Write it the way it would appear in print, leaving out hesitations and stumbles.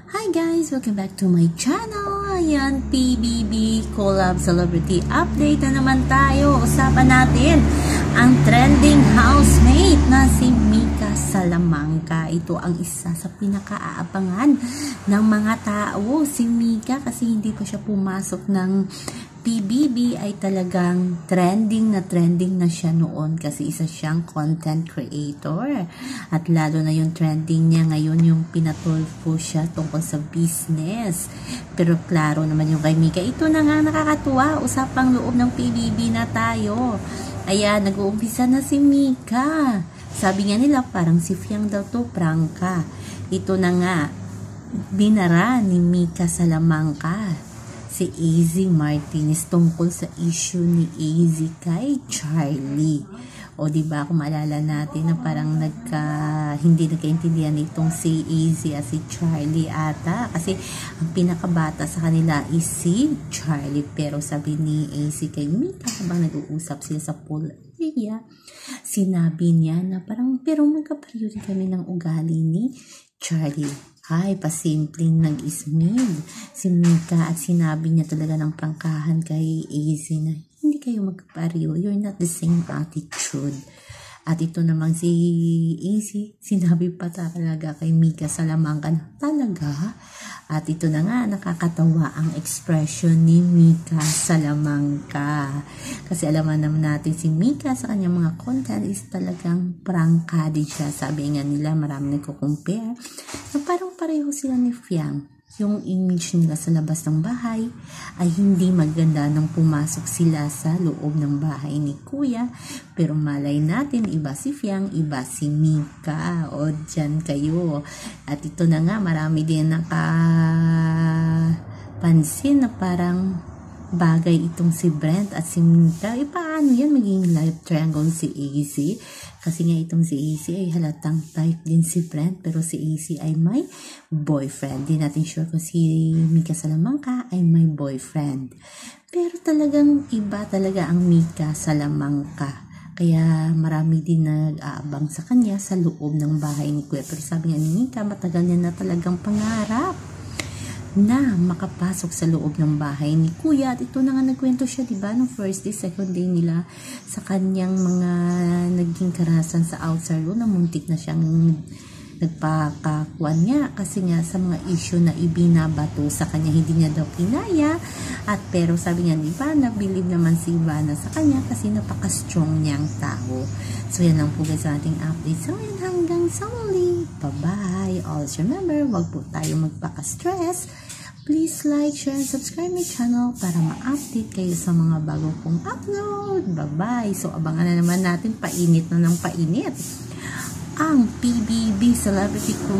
Hi guys! Welcome back to my channel! Ayan, PBB Collab Celebrity Update na naman tayo. Usapan natin ang trending housemate na si Mika Salamanca. Ito ang isa sa pinakaabangan ng mga tao. Si Mika kasi hindi pa siya pumasok ng PBB ay talagang trending na siya noon kasi isa siyang content creator at lalo na yung trending niya ngayon yung pinatulfo siya tungkol sa business. Pero klaro naman yung kay Mika. Ito na nga nakakatuwa, usapang loob ng PBB na tayo. Ayan, nag-uumpisa na si Mika. Sabi nga nila parang si Fiang daw to, prangka. Ito na nga, binara ni Mika Salamanca si AZ Martinez tungkol sa issue ni AZ kay Charlie. O diba kung maalala natin na parang hindi nagkaintindihan itong si AZ at si Charlie ata kasi ang pinakabata sa kanila is si Charlie, pero sabi ni AZ kay Mika habang nag-uusap sila sa pool area, sinabi niya na parang pero magkapareho rin kami ng ugali ni Charlie. Ay, pasimpleng nag-ismid si Mika at sinabi niya talaga ng prangkahan kay AZ na hindi kayo magkapareho, you're not the same attitude. At ito namang si AZ, sinabi pa talaga kay Mika Salamanca na talaga. At ito na nga, nakakatawa ang expression ni Mika Salamanca. Kasi alaman naman natin si Mika sa kanyang mga content is talagang prangka din siya. Sabi nga nila, marami nagko-compare na parang pareho sila ni Fiang. Yung image nila sa labas ng bahay ay hindi maganda nang pumasok sila sa loob ng bahay ni Kuya. Pero malay natin, iba si Fiang, iba si Mika. O dyan kayo. At ito na nga, marami din nakapansin na parang bagay itong si Brent at si Mika. Paano yan maging live triangle si AZ? Kasi nga itong si AZ ay halatang type din si Brent, pero si AZ ay may boyfriend. Di natin sure kung si Mika Salamanca ay may boyfriend. Pero talagang iba talaga ang Mika Salamanca. Kaya marami din nag-aabang sa kanya sa loob ng bahay ni Kuya. Pero sabi nga ni Mika, matagal niya na talagang pangarap na makapasok sa loob ng bahay ni Kuya. At ito na nga nagkwento siya, diba, no first day, second day nila sa kanyang mga naging karahasan sa outside room na muntik na siyang nagpakakuan niya kasi nga sa mga issue na ibinabato sa kanya, hindi niya daw kinaya. At pero sabi niya, diba, nabilib naman si Ivana sa kanya kasi napaka-strong niyang tao. So yan lang po guys sa ating update. So yan, hanggang sa muli. Bye-bye. Always remember, wag po tayo magpaka-stress. Please like, share, and subscribe my channel para ma-update kayo sa mga bago kong upload. Bye-bye. So abangan na naman natin, painit na ng painit ang PBB Celebrity Collab